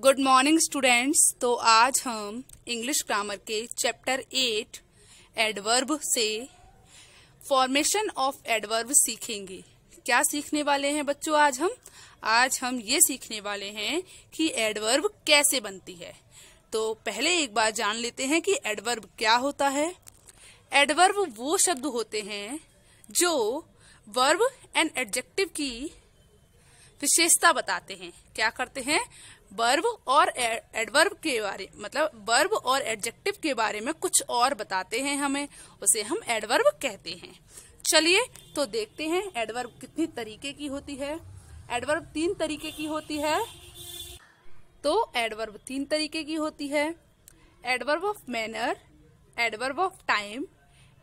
Good morning students. तो आज हम इंग्लिश ग्रामर के चैप्टर 8 एडवर्ब से फॉर्मेशन ऑफ एडवर्ब सीखेंगे। क्या सीखने वाले हैं बच्चों? आज हम ये सीखने वाले हैं कि एडवर्ब कैसे बनती है। तो पहले एक बार जान लेते हैं कि एडवर्ब क्या होता है। एडवर्ब वो शब्द होते हैं जो वर्ब एंड एडजेक्टिव की विशेषता बताते हैं। क्या करते हैं? वर्ब और एडवर्ब के बारे मतलब वर्ब और एडजेक्टिव के बारे में कुछ और बताते हैं हमें, उसे हम एडवर्ब कहते हैं। चलिए तो देखते हैं एडवर्ब कितनी तरीके की होती है। एडवर्ब 3 तरीके की होती है। तो एडवर्ब 3 तरीके की होती है। Adverb of manner, adverb of time,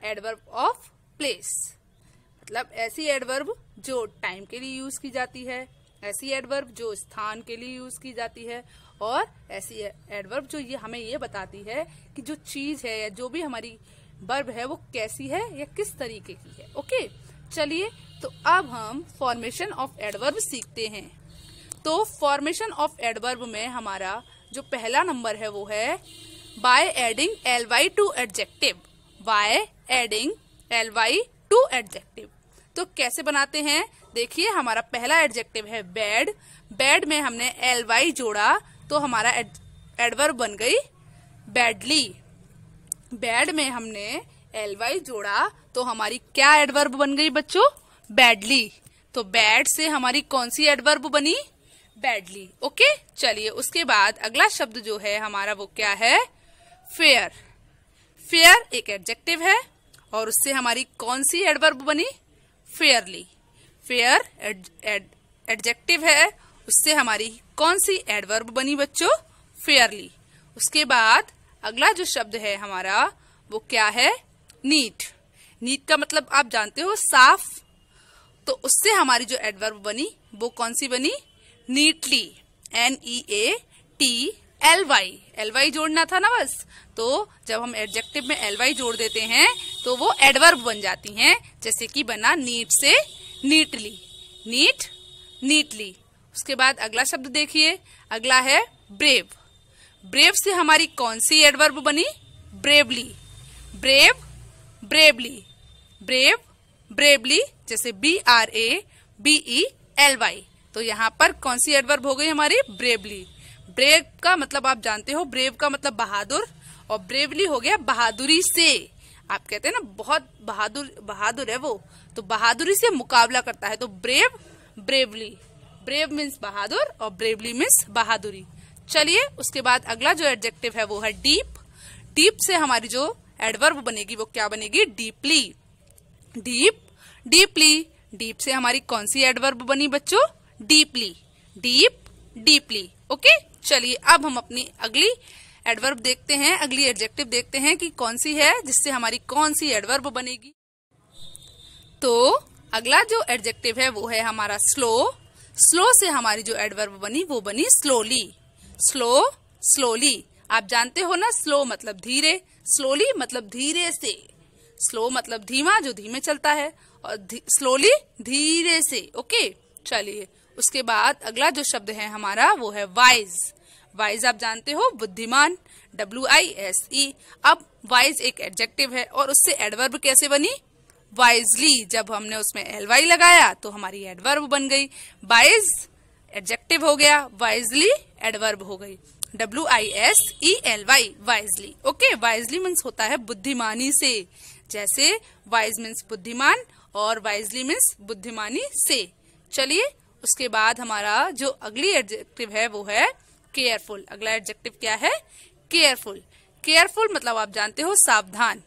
adverb of place. मतलब ऐसी एडवर्ब जो टाइम के लिए यूज की जाती है, ऐसी एडवर्ब जो स्थान के लिए यूज की जाती है, और ऐसी एडवर्ब जो हमें ये बताती है कि जो चीज है या जो भी हमारी वर्ब है वो कैसी है या किस तरीके की है। ओके, चलिए तो अब हम फॉर्मेशन ऑफ एडवर्ब सीखते हैं। तो फॉर्मेशन ऑफ एडवर्ब में हमारा जो पहला नंबर है वो है by adding ly to adjective. By adding ly to adjective. तो कैसे बनाते हैं? देखिए, हमारा पहला एडजेक्टिव है बैड। बैड में हमने ly जोड़ा तो हमारा एडवर्ब बन गई बैडली। बैड में हमने ly जोड़ा तो हमारी क्या एडवर्ब बन गई बच्चों? बैडली। तो बैड से हमारी कौन सी एडवर्ब बनी? बैडली। ओके, चलिए उसके बाद अगला शब्द जो है हमारा वो क्या है? फेयर। फेयर एक एडजेक्टिव है और उससे हमारी कौन सी एडवर्ब बनी? फेयरली। फेयर एडजेक्टिव है, उससे हमारी कौन सी एडवर्ब बनी बच्चों? फेयरली। उसके बाद अगला जो शब्द है हमारा वो क्या है? नीट। नीट का मतलब आप जानते हो साफ। तो उससे हमारी जो एडवर्ब बनी वो कौन सी बनी? नीटली। NEATLY। ly जोड़ना था ना बस। तो जब हम एडजेक्टिव में ly जोड़ देते हैं तो वो एडवर्ब बन जाती हैं। जैसे कि बना नीट से नीटली। NEET, neatly. उसके बाद अगला शब्द देखिए, अगला है ब्रेव। ब्रेव से हमारी कौन सी एडवर्ब बनी? Bravely. Brave, bravely. Brave, bravely. जैसे BRAVELY। तो यहाँ पर कौन सी एडवर्ब हो गई हमारी? ब्रेवली। ब्रेव का मतलब आप जानते हो, ब्रेव का मतलब बहादुर, और ब्रेवली हो गया बहादुरी से। आप कहते हैं ना बहुत बहादुर है वो, तो बहादुरी से मुकाबला करता है। तो ब्रेव, ब्रेवली। ब्रेव मीन्स बहादुर और ब्रेवली मीन्स बहादुरी। चलिए उसके बाद अगला जो एडजेक्टिव है वो है डीप। डीप से हमारी जो एडवर्ब बनेगी वो क्या बनेगी? डीपली। Deep, deeply. डीप से हमारी कौन सी एडवर्ब बनी बच्चों? डीपली। Deep, deeply. ओके, चलिए अब हम अपनी अगली एडवर्ब देखते हैं, अगली एडजेक्टिव देखते हैं कि कौन सी है जिससे हमारी कौन सी एडवर्ब बनेगी। तो अगला जो एडजेक्टिव है वो है हमारा स्लो। स्लो से हमारी जो एडवर्ब बनी वो बनी स्लोली। Slow, slowly. आप जानते हो ना, स्लो मतलब धीरे, स्लोली मतलब धीरे से। स्लो मतलब धीमा, जो धीमे चलता है, और स्लोली धीरे से। ओके, चलिए उसके बाद अगला जो शब्द है हमारा वो है वाइज। वाइज आप जानते हो बुद्धिमान, WISE। अब वाइज एक एडजेक्टिव है और उससे एडवर्ब कैसे बनी? वाइजली। जब हमने उसमें ly लगाया तो हमारी एडवर्ब बन गई। वाइज एडजेक्टिव हो गया, वाइजली एडवर्ब हो गई। WISELY, wisely. Okay, wisely means होता है बुद्धिमानी से। जैसे वाइज मीन्स बुद्धिमान और वाइजली मीन्स बुद्धिमानी से। चलिए उसके बाद हमारा जो अगली एडजेक्टिव है वो है केयरफुल। अगला एडजेक्टिव क्या है? केयरफुल। केयरफुल मतलब आप जानते हो सावधान,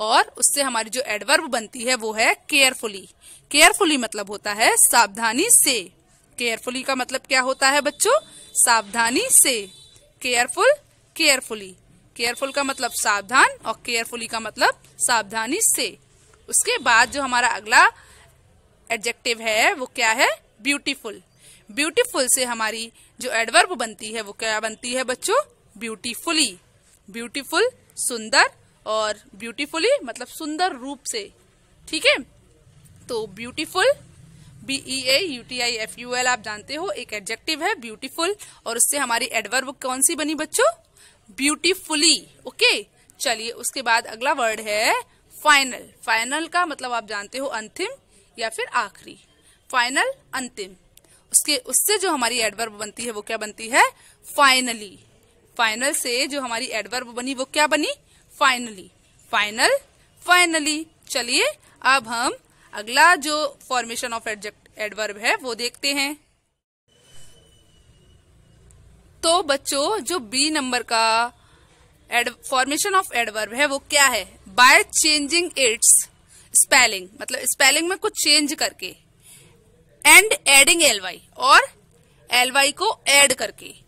और उससे हमारी जो एडवर्ब बनती है वो है केयरफुली। केयरफुली मतलब होता है सावधानी से। केयरफुली का मतलब क्या होता है बच्चों? सावधानी से। Careful, carefully. केयरफुल का मतलब सावधान और केयरफुली का मतलब सावधानी से। उसके बाद जो हमारा अगला एडजेक्टिव है वो क्या है? ब्यूटीफुल। ब्यूटीफुल से हमारी जो एडवर्ब बनती है वो क्या बनती है बच्चों? ब्यूटीफुली। ब्यूटीफुल सुंदर, और ब्यूटीफुली मतलब सुंदर रूप से। ठीक है, तो ब्यूटीफुल, BEAUTIFUL आप जानते हो एक एडजेक्टिव है ब्यूटीफुल, और उससे हमारी एडवर्ब कौन सी बनी बच्चों? ब्यूटीफुली। ओके, चलिए उसके बाद अगला वर्ड है फाइनल। फाइनल का मतलब आप जानते हो अंतिम या फिर आखिरी। फाइनल अंतिम, उससे जो हमारी एडवर्ब बनती है वो क्या बनती है? फाइनली। फाइनल से जो हमारी एडवर्ब बनी वो क्या बनी? फाइनली। Final, finally. चलिए अब हम अगला जो फॉर्मेशन ऑफ एडवर्ब है वो देखते हैं। तो बच्चों जो बी नंबर का फॉर्मेशन ऑफ एडवर्ब है वो क्या है? बाय चेंजिंग इट्स स्पेलिंग, मतलब स्पेलिंग में कुछ चेंज करके, एंड एडिंग ly, और ly को ऐड करके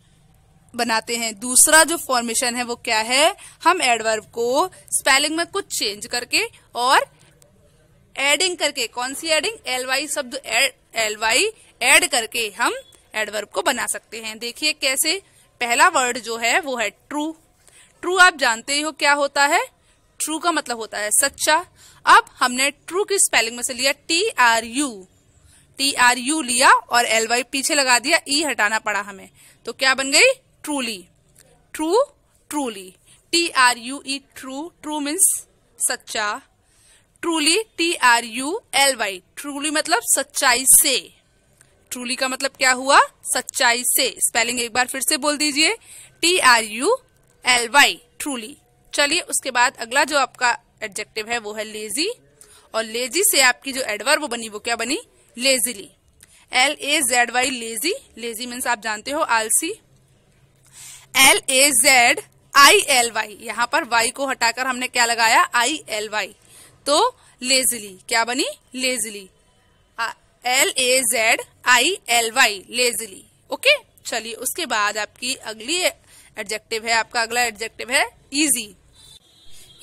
बनाते हैं। दूसरा जो फॉर्मेशन है वो क्या है? हम एडवर्ब को स्पेलिंग में कुछ चेंज करके और एडिंग करके, कौन सी एडिंग? ly शब्द ly ऐड करके हम एडवर्ब को बना सकते हैं। देखिए कैसे। पहला वर्ड जो है वो है ट्रू। ट्रू आप जानते ही हो क्या होता है? ट्रू का मतलब होता है सच्चा। अब हमने ट्रू की स्पेलिंग में से लिया TRU लिया और ly पीछे लगा दिया, ई हटाना पड़ा हमें, तो क्या बन गई? Truly. True, truly. TRUE true, true means सच्चा। ट्रूली TRULY, ट्रूली मतलब सच्चाई से। ट्रूली का मतलब क्या हुआ? सच्चाई से। स्पेलिंग एक बार फिर से बोल दीजिए, TRULY, ट्रूली। चलिए उसके बाद अगला जो आपका एडजेक्टिव है वो है लेजी, और लेजी से आपकी जो एडवर्ब बनी वो क्या बनी? Lazily. LAZY lazy. Lazy means आप जानते हो आलसी। LAZILY, यहाँ पर y को हटाकर हमने क्या लगाया? ILY, तो लेजीली क्या बनी? लेजीली। LAZILY lazily. ओके, चलिए उसके बाद आपकी अगली एडजेक्टिव है, आपका अगला एडजेक्टिव है इजी।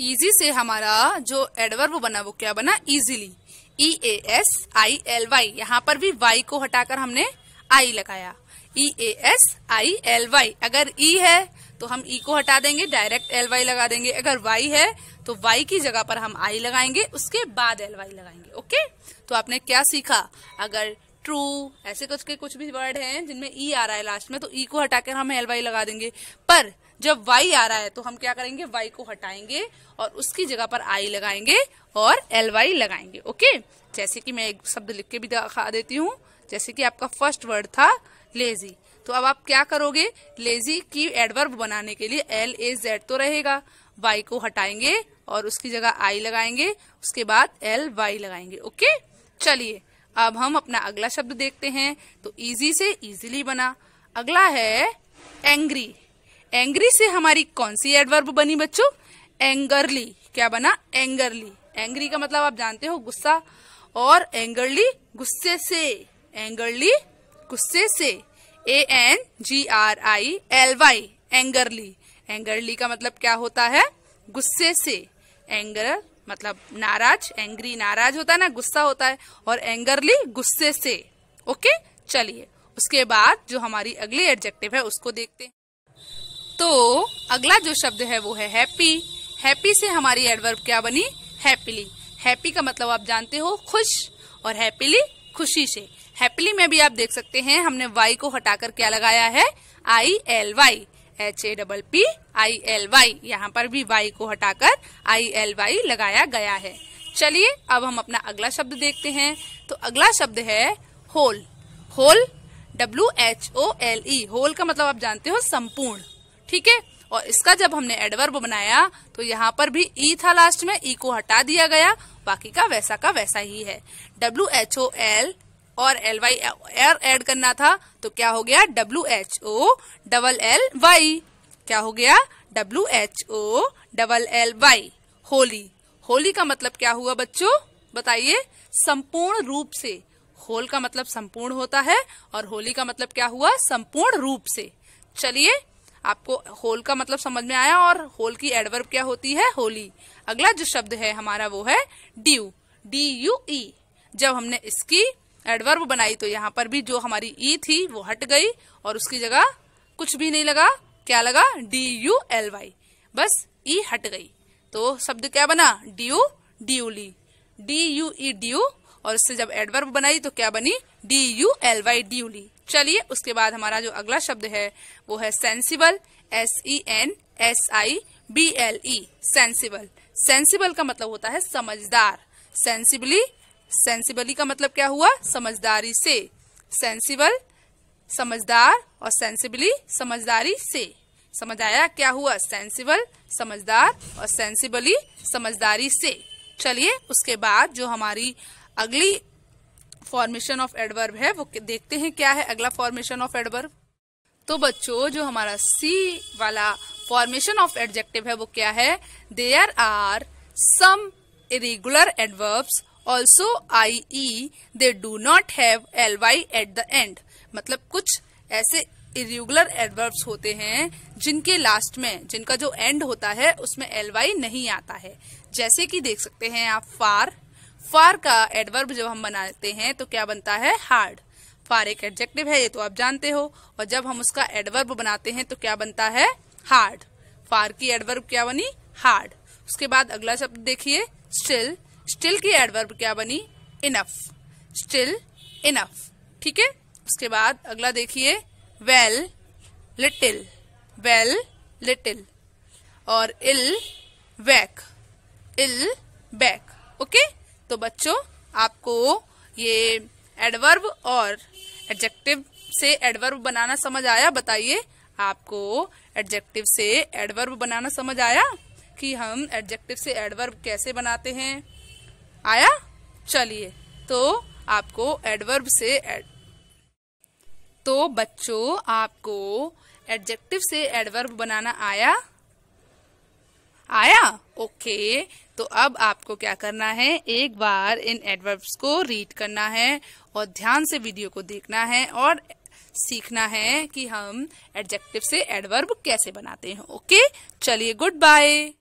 इजी से हमारा जो एडवर्ब बना वो क्या बना? इजीली। EASILY, यहाँ पर भी y को हटाकर हमने I लगाया। EASILY, अगर E है तो हम E को हटा देंगे, डायरेक्ट ly लगा देंगे। अगर y है तो y की जगह पर हम I लगाएंगे, उसके बाद ly लगाएंगे। ओके, तो आपने क्या सीखा? अगर ट्रू ऐसे कुछ भी वर्ड हैं जिनमें ई आ रहा है लास्ट में, तो ई को हटाकर हम ly लगा देंगे। पर जब y आ रहा है तो हम क्या करेंगे? y को हटाएंगे और उसकी जगह पर I लगाएंगे और ly लगाएंगे। ओके, जैसे कि मैं एक शब्द लिख के भी दिखा देती हूँ। जैसे कि आपका फर्स्ट वर्ड था लेजी, तो अब आप क्या करोगे? लेजी की एडवर्ब बनाने के लिए LAZ तो रहेगा, y को हटाएंगे और उसकी जगह I लगाएंगे, उसके बाद ly लगाएंगे। ओके, चलिए अब हम अपना अगला शब्द देखते हैं। तो इजी से इजीली बना। अगला है एंग्री। एंग्री से हमारी कौन सी एडवर्ब बनी बच्चों? एंगरली। क्या बना? एंगरली। एंग्री का मतलब आप जानते हो गुस्सा, और एंगरली गुस्से से। एंगरली गुस्से से। ANGRILY angrily. एंगरली का मतलब क्या होता है? गुस्से से। एंगर मतलब नाराज, एंग्री नाराज होता है ना, गुस्सा होता है, और एंगरली गुस्से से। ओके, चलिए उसके बाद जो हमारी अगली एडजेक्टिव है उसको देखते हैं। तो अगला जो शब्द है वो है हैप्पी। हैप्पी से हमारी एडवर्ब क्या बनी? हैप्पीली। हैप्पी का मतलब आप जानते हो खुश, और हैप्पीली खुशी से। हैप्पीली में भी आप देख सकते हैं हमने y को हटाकर क्या लगाया है? ILY, HAPPILY। यहाँ पर भी y को हटाकर ILY लगाया गया है। चलिए अब हम अपना अगला शब्द देखते हैं। तो अगला शब्द है होल। Whole WHOLE। होल का मतलब आप जानते हो संपूर्ण, ठीक है। और इसका जब हमने एडवर्ब बनाया तो यहाँ पर भी ई था लास्ट में, ई को हटा दिया गया, बाकी का वैसा ही है। WHOL और LY ऐड करना था तो क्या हो गया? WHOLLY। क्या हो गया? WHOLLY, होली। होली का मतलब क्या हुआ बच्चों? बताइए। संपूर्ण रूप से। होल का मतलब संपूर्ण होता है और होली का मतलब क्या हुआ? संपूर्ण रूप से। चलिए आपको होल का मतलब समझ में आया, और होल की एडवर्ब क्या होती है? होली। अगला जो शब्द है हमारा वो है ड्यू। DUE। जब हमने इसकी एडवर्ब बनाई तो यहाँ पर भी जो हमारी ई थी वो हट गई और उसकी जगह कुछ भी नहीं लगा, क्या लगा? DULY, बस ई हट गई तो शब्द क्या बना? Due, duly. DUE ड्यू, और उससे जब एडवर्ब बनाई तो क्या बनी? DULY duly. चलिए उसके बाद हमारा जो अगला शब्द है वो है सेंसिबल, SENSIBLE, सेंसिबल। सेंसिबल का मतलब होता है समझदार। सेंसिबली का मतलब क्या हुआ? समझदारी से। सेंसिबल समझदार और सेंसिबली समझदारी से। समझ आया क्या हुआ? सेंसिबल समझदार और सेंसिबली समझदारी से। चलिए उसके बाद जो हमारी अगली फॉर्मेशन ऑफ एडवर्ब है वो देखते हैं क्या है अगला फॉर्मेशन ऑफ एडवर्ब। तो बच्चों जो हमारा सी वाला फॉर्मेशन ऑफ एडजेक्टिव है वो क्या है? There are some irregular adverbs also IE they do not have LY at the end. मतलब कुछ ऐसे इरेगुलर एडवर्ब्स होते हैं जिनके लास्ट में, जिनका जो एंड होता है उसमें LY नहीं आता है। जैसे कि देख सकते हैं आप फार। फार का एडवर्ब जब हम बनाते हैं तो क्या बनता है? हार्ड। फार एक एडजेक्टिव है, ये तो आप जानते हो, और जब हम उसका एडवर्ब बनाते हैं तो क्या बनता है? हार्ड। फार की एडवर्ब क्या बनी? हार्ड। उसके बाद अगला शब्द देखिए स्टिल। स्टिल की एडवर्ब क्या बनी? इनफ। स्टिल इनफ, ठीक है। उसके बाद अगला देखिए वेल लिटिल। वेल लिटिल और इल बैक। इल बैक, ओके। तो बच्चों आपको ये एडवर्ब और एडजेक्टिव से एडवर्ब बनाना समझ आया? बताइए आपको एडजेक्टिव से एडवर्ब बनाना समझ आया कि हम एडजेक्टिव से एडवर्ब कैसे बनाते हैं? आया? चलिए तो आपको एडवर्ब से तो बच्चों आपको एडजेक्टिव से एडवर्ब बनाना आया? आया? ओके। तो अब आपको क्या करना है? एक बार इन एडवर्ब्स को रीड करना है और ध्यान से वीडियो को देखना है और सीखना है कि हम एडजेक्टिव से एडवर्ब कैसे बनाते हैं। ओके, चलिए गुड बाय।